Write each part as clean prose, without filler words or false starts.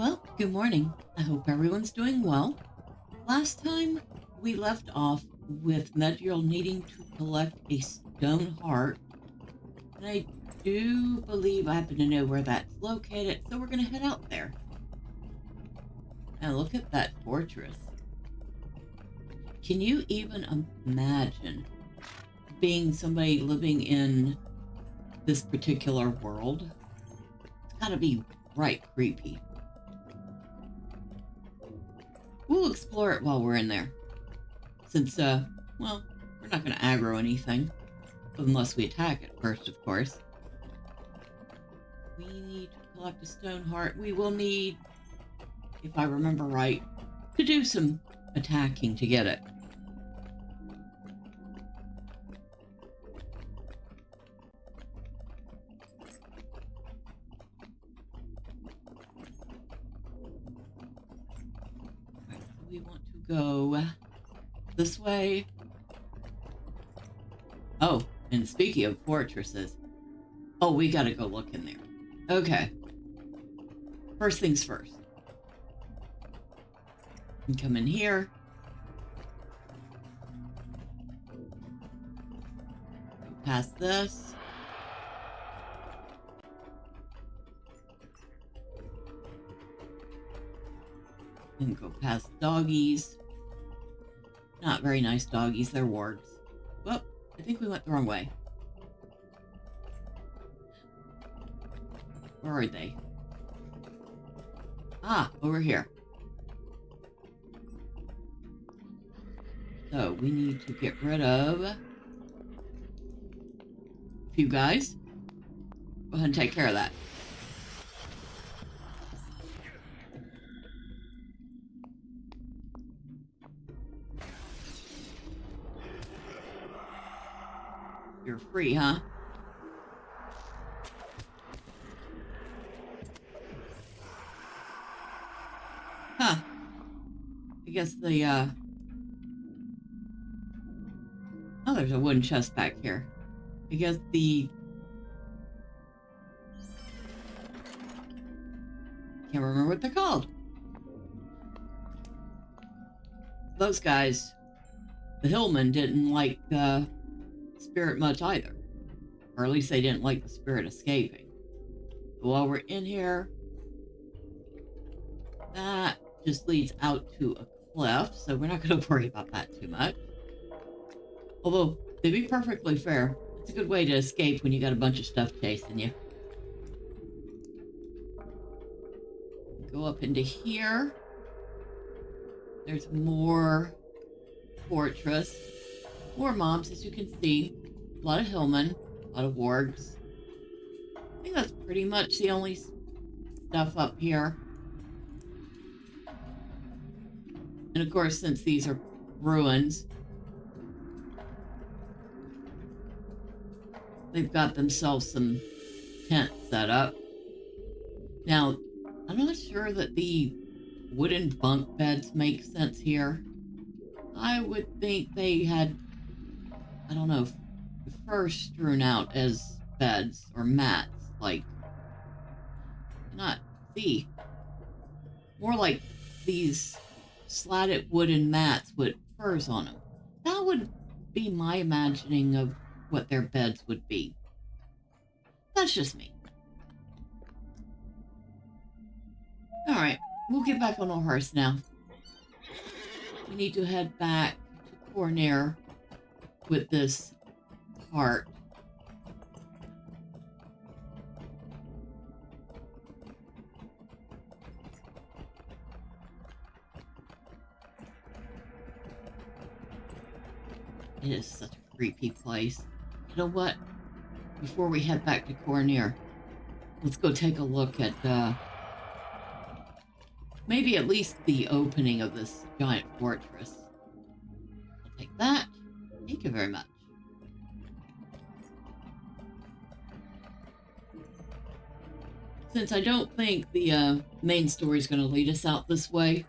Well, good morning. I hope everyone's doing well. Last time we left off with Medriel needing to collect a stone heart, and I do believe I happen to know where that's located, so we're going to head out there. And look at that fortress. Can you even imagine being somebody living in this particular world? It's got to be right creepy. We'll explore it while we're in there. Since, well, we're not going to aggro anything. Unless we attack it first, of course. We need to collect a stone heart. We will need, if I remember right, to do some attacking to get it. Right, so we want to go this way. Oh, and speaking of fortresses, oh, we gotta go look in there. Okay. First things first. You come in here. Go past this. And go past doggies. Not very nice doggies, they're wargs. Well, I think we went the wrong way. Where are they? Ah, over here. So we need to get rid of a few guys. Go ahead and take care of that. You're free, huh? Huh. I guess the, oh, there's a wooden chest back here. I guess the... Can't remember what they're called. Those guys, the hillmen, didn't like the spirit much either. Or at least they didn't like the spirit escaping. While we're in here, that just leads out to a cliff, so we're not going to worry about that too much. Although, to be perfectly fair, it's a good way to escape when you got a bunch of stuff chasing you. Go up into here. There's more fortress. More mobs, as you can see. A lot of hillmen, a lot of wargs. I think that's pretty much the only stuff up here. And of course, since these are ruins, they've got themselves some tents set up. Now, I'm not sure that the wooden bunk beds make sense here. I would think they had, I don't know, fur strewn out as beds or mats, like, not, see, more like these slatted wooden mats with furs on them. That would be my imagining of what their beds would be. That's just me. Alright, we'll get back on our horse now. We need to head back to Cornair with this heart. It is such a creepy place. You know what? Before we head back to Cornair, let's go take a look at, maybe at least the opening of this giant fortress. I'll take that. Thank you very much. Since I don't think the main story is going to lead us out this way,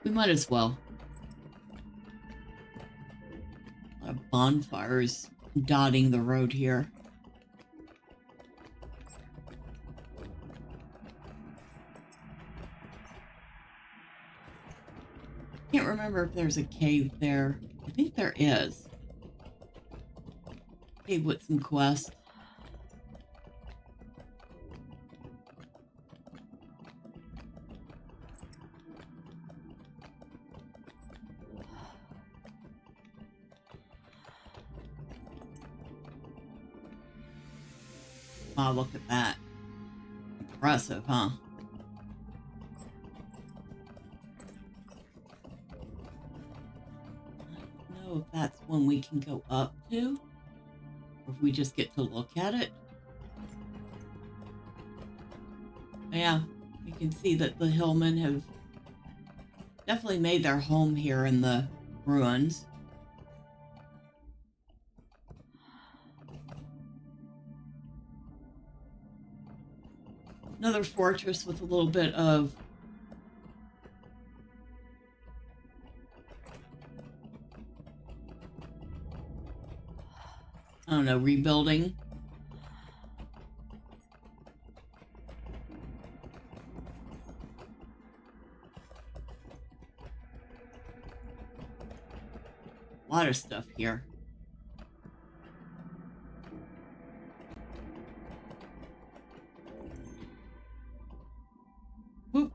we might as well. A lot of bonfires dotting the road here. Can't remember if there's a cave there. I think there is. Cave with some quests. Wow, look at that. Impressive, huh? I don't know if that's one we can go up to, or if we just get to look at it. Yeah, you can see that the hillmen have definitely made their home here in the ruins. Another fortress with a little bit of I don't know, rebuilding. A lot of stuff here. Whoop.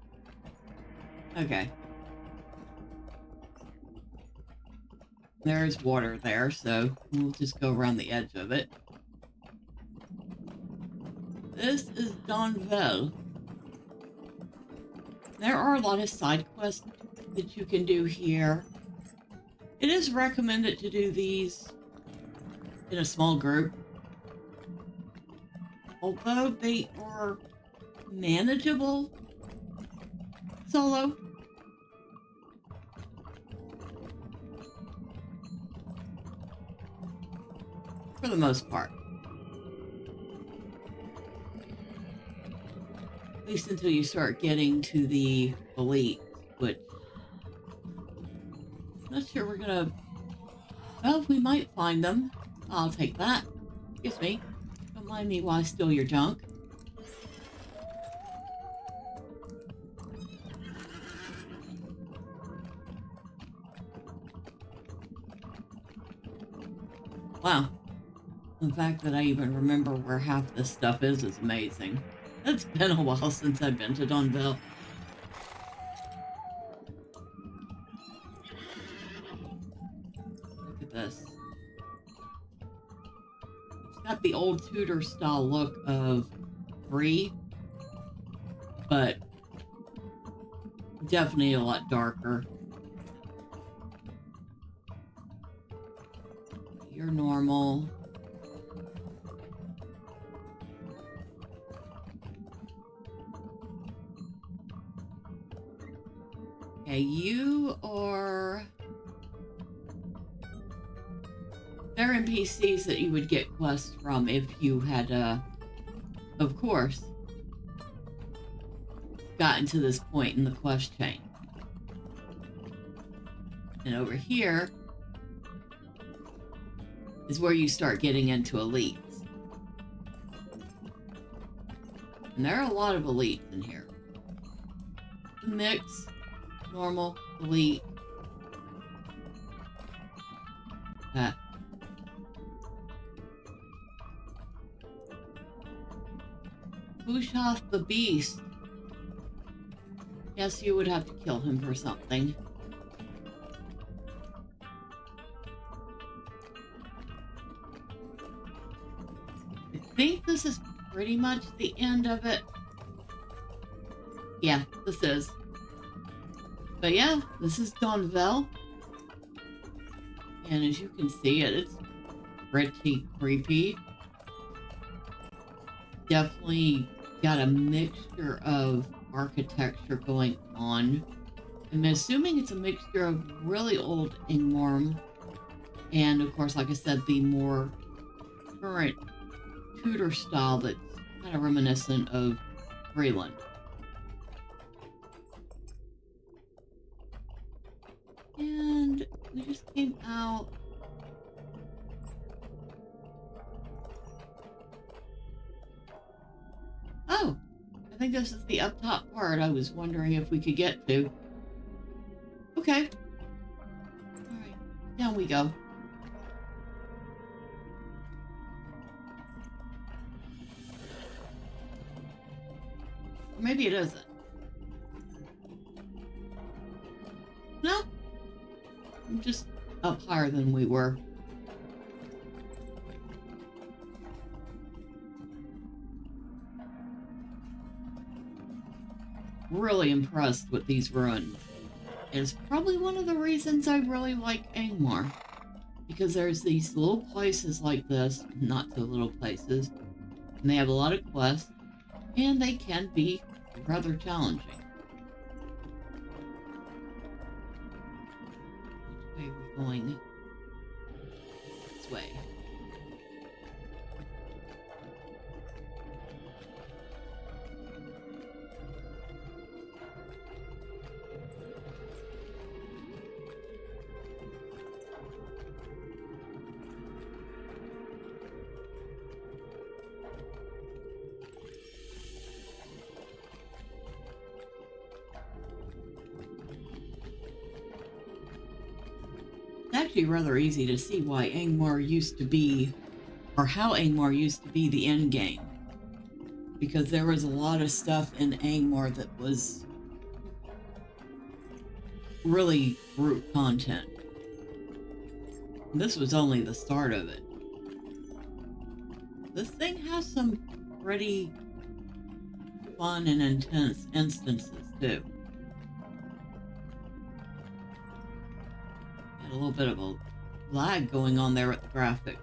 Okay. There's water there, so we'll just go around the edge of it. This is Donville. There are a lot of side quests that you can do here. It is recommended to do these in a small group, although they are manageable solo. For the most part. At least until you start getting to the elite, which I'm not sure we're gonna. Well, we might find them. I'll take that. Excuse me. Don't mind me while I steal your junk. Wow. The fact that I even remember where half this stuff is amazing. It's been a while since I've been to Donville. Look at this. It's got the old Tudor style look of Bree, but definitely a lot darker. You're normal. Okay, you are... They're NPCs that you would get quests from if you had, of course, gotten to this point in the quest chain. And over here is where you start getting into elites. And there are a lot of elites in here. Mix, normal, elite. Bushoth the Beast. Yes, you would have to kill him for something. I think this is pretty much the end of it. Yeah, this is. But yeah, this is Donville. And as you can see, it's pretty creepy. Definitely got a mixture of architecture going on. I'm assuming it's a mixture of really old Angmar and, of course, like I said, the more current Tudor style that's kind of reminiscent of Greenland. And we just came out. Oh, I think this is the up top part I was wondering if we could get to. Okay, Down we go. Or maybe it isn't. No. I'm just up higher than we were. Really impressed with these ruins. It's probably one of the reasons I really like Angmar. Because there's these little places like this, not so little places, and they have a lot of quests, and they can be rather challenging. Which way are we going? This way. It's actually rather easy to see why Angmar used to be, or how Angmar used to be the end game. Because there was a lot of stuff in Angmar that was really group content. And this was only the start of it. This thing has some pretty fun and intense instances too. Had a little bit of a lag going on there with the graphics.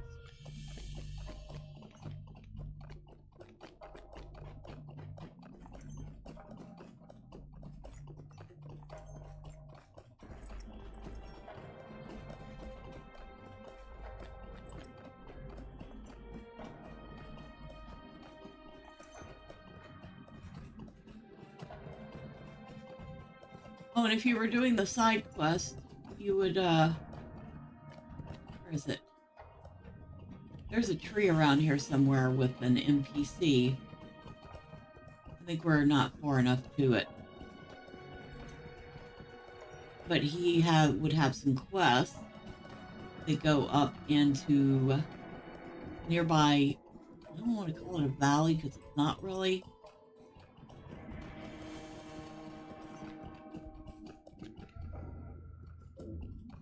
Oh, and if you were doing the side quest, you would, where is it? There's a tree around here somewhere with an NPC. I think we're not far enough to it. But he would have some quests that go up into nearby, I don't want to call it a valley because it's not really.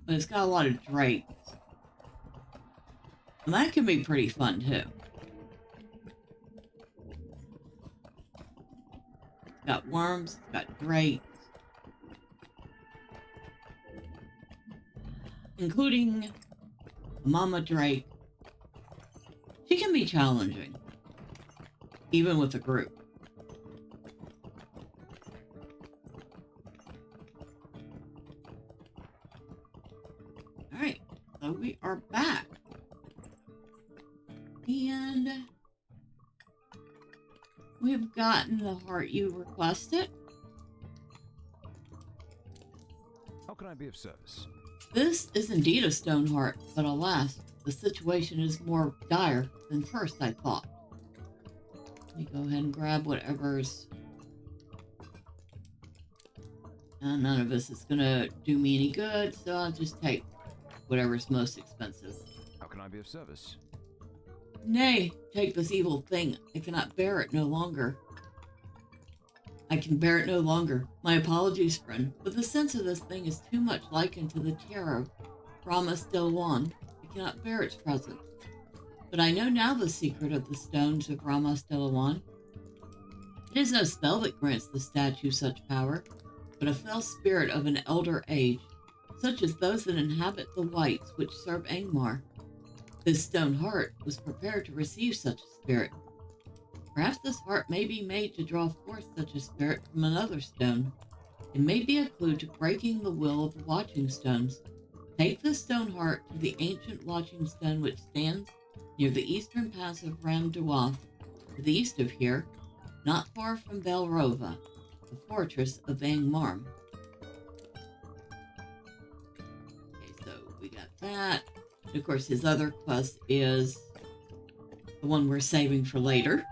But it's got a lot of drakes. And that can be pretty fun too. It's got worms, it's got drakes. Including Mama Drake. She can be challenging. Even with a group. Alright, so we are back. And we've gotten the heart you requested. How can I be of service? This is indeed a stone heart, but alas, the situation is more dire than first I thought. Let me go ahead and grab whatever's... none of this is gonna do me any good, so I'll just take whatever's most expensive. How can I be of service? Nay, take this evil thing. I cannot bear it no longer. I can bear it no longer. My apologies, friend, but the sense of this thing is too much likened to the terror of Rammas Deluon. I cannot bear its presence. But I know now the secret of the stones of Rammas Deluon. It is no spell that grants the statue such power, but a fell spirit of an elder age, such as those that inhabit the whites which serve Angmar. This stone heart was prepared to receive such a spirit. Perhaps this heart may be made to draw forth such a spirit from another stone. It may be a clue to breaking the will of the watching stones. Take the stone heart to the ancient watching stone which stands near the eastern pass of Ram Dewath, to the east of here, not far from Belrova, the fortress of Angmar. Okay, so we got that. And of course, his other quest is the one we're saving for later.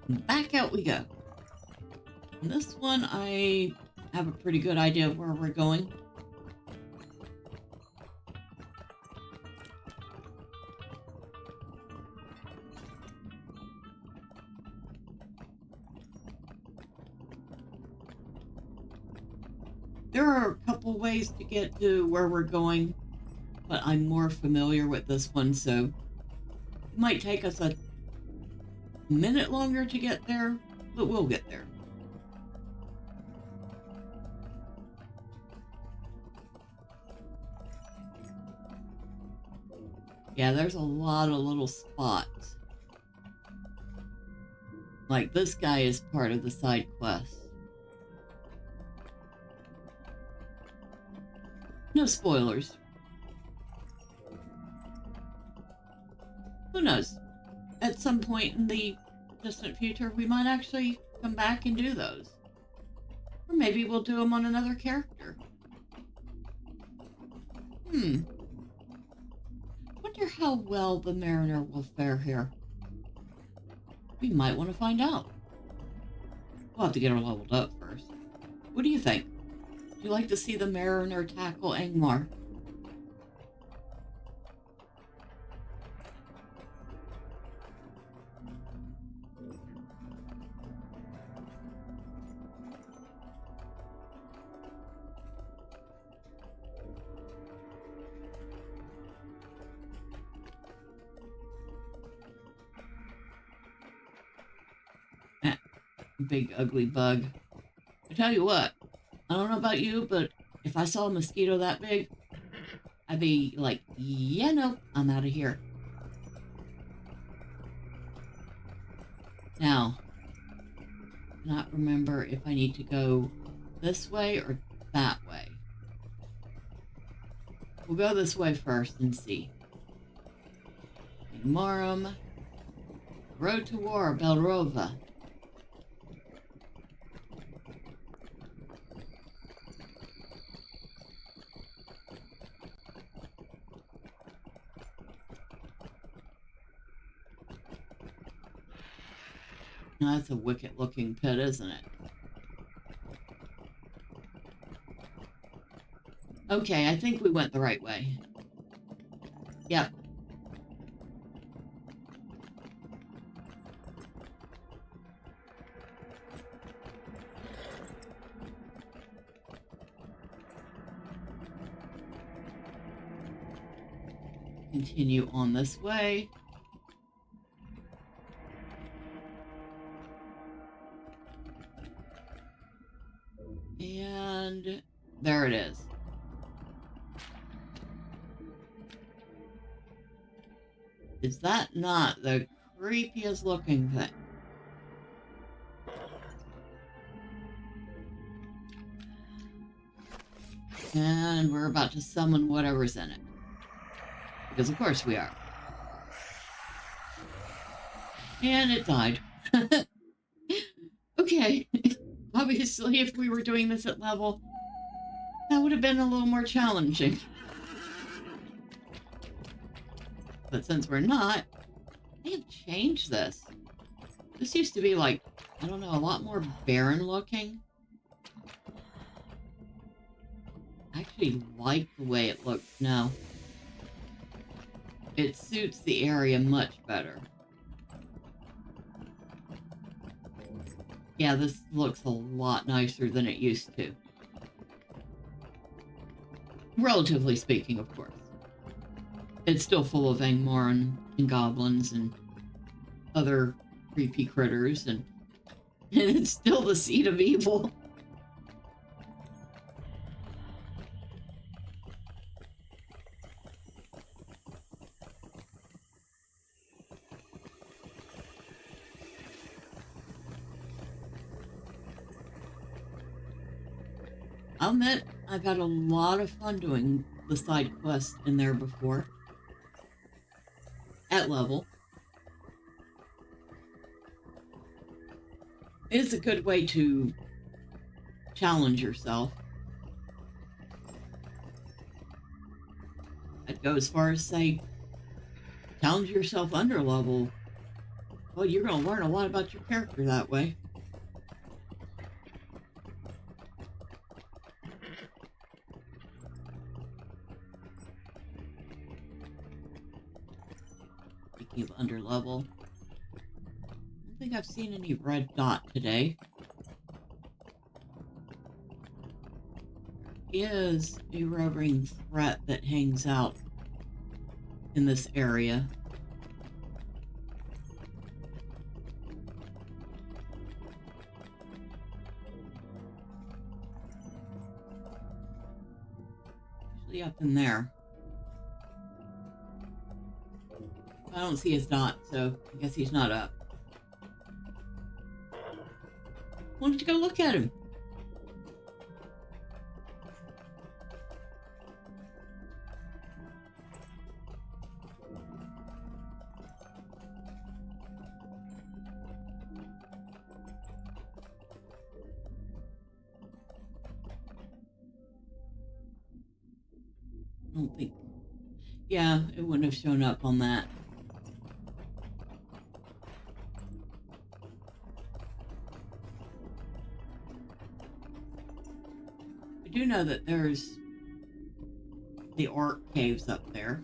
And back out we go. And this one, I have a pretty good idea of where we're going. There are a couple ways to get to where we're going, but I'm more familiar with this one, so it might take us a minute longer to get there, but we'll get there. Yeah, there's a lot of little spots. Like this guy is part of the side quest. No spoilers. Who knows? At some point in the distant future, we might actually come back and do those. Or maybe we'll do them on another character. Wonder how well the Mariner will fare here. We might want to find out. We'll have to get her leveled up first. What do you think? Would you like to see the Mariner tackle Angmar? Big ugly bug. I tell you what, I don't know about you, but if I saw a mosquito that big, I'd be like, yeah, no, I'm out of here. Now, I cannot remember if I need to go this way or that way. We'll go this way first and see. Angmarum, Road to War, Belrova. Now, that's a wicked-looking pit, isn't it? Okay, I think we went the right way. Yep. Continue on this way. And there it is. Is that not the creepiest looking thing? And we're about to summon whatever's in it. Because of course we are. And it died. Okay. Obviously, if we were doing this at level, that would have been a little more challenging. But since we're not, they have changed this. This used to be like, I don't know, a lot more barren looking. I actually like the way it looks now. It suits the area much better. Yeah, this looks a lot nicer than it used to. Relatively speaking, of course. It's still full of Angmar and goblins and other creepy critters, and it's still the seat of evil. I'll admit, I've had a lot of fun doing the side quests in there before. At level. It's a good way to challenge yourself. I'd go as far as say, challenge yourself under level. Well, you're going to learn a lot about your character that way. Speaking of under level, I don't think I've seen any red dot today. There is a roving threat that hangs out in this area. Usually up in there. I don't see his dot, so I guess he's not up. Why don't you go look at him? I don't think. Yeah, it wouldn't have shown up on that. I do know that there's the orc caves up there.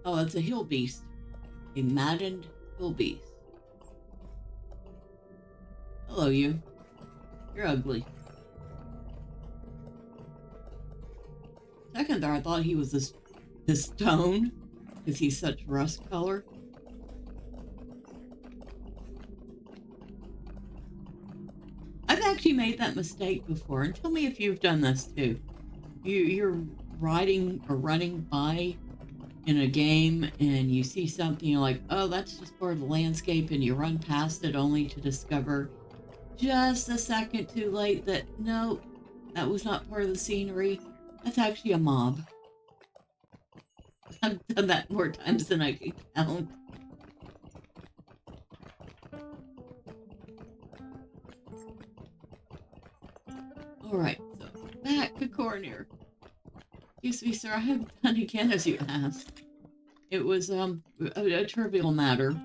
Oh, it's a hill beast. A maddened hill beast. Hello, you. You're ugly. Second there, I thought he was this stone, because he's such rust color. I've actually made that mistake before, and tell me if you've done this too. You're riding or running by in a game and you see something, you're like, oh, that's just part of the landscape, and you run past it only to discover just a second too late that no, that was not part of the scenery. That's actually a mob. I've done that more times than I can count. Alright, so back to Cornier. Excuse me, sir, I haven't done again as you asked. It was a trivial matter.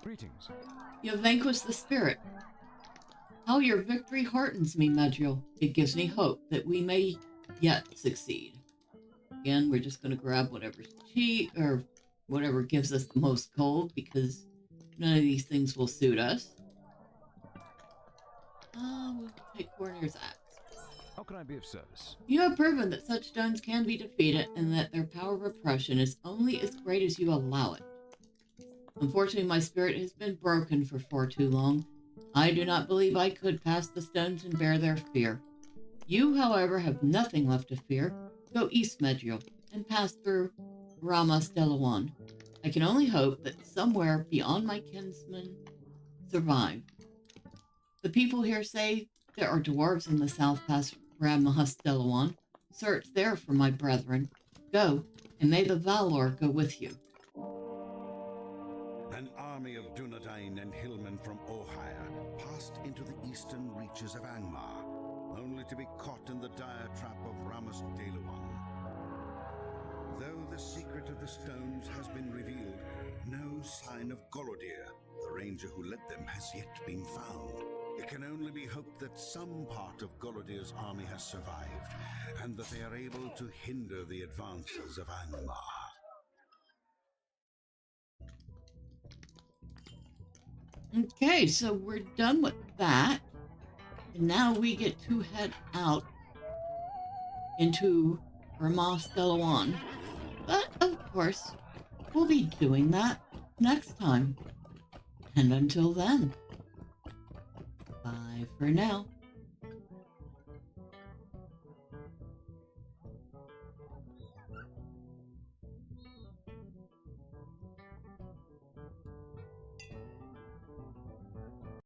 Greetings. You have vanquished the spirit. How your victory heartens me, Medriel. It gives me hope that we may yet succeed. Again, we're just going to grab whatever's cheap, or whatever gives us the most gold, because none of these things will suit us. We'll take Cornier's axe. How can I be of service? You have proven that such stones can be defeated, and that their power of oppression is only as great as you allow it. Unfortunately, my spirit has been broken for far too long. I do not believe I could pass the stones and bear their fear. You, however, have nothing left to fear. Go east, Medriel, and pass through Rammas Deluon. I can only hope that somewhere beyond my kinsmen survive. The people here say there are dwarves in the south past Rammas Deluon. Search there for my brethren. Go, and may the Valor go with you. An army of Dunedain and hillmen from Ohio passed into the eastern reaches of Angmar, only to be caught in the dire trap of Rammas Deluon. Though the secret of the stones has been revealed, no sign of Golodir, the ranger who led them, has yet been found. It can only be hoped that some part of Golodir's army has survived, and that they are able to hinder the advances of Angmar. Okay, so we're done with that. And now we get to head out into Rammas Deluon. But, of course, we'll be doing that next time. And until then, bye for now.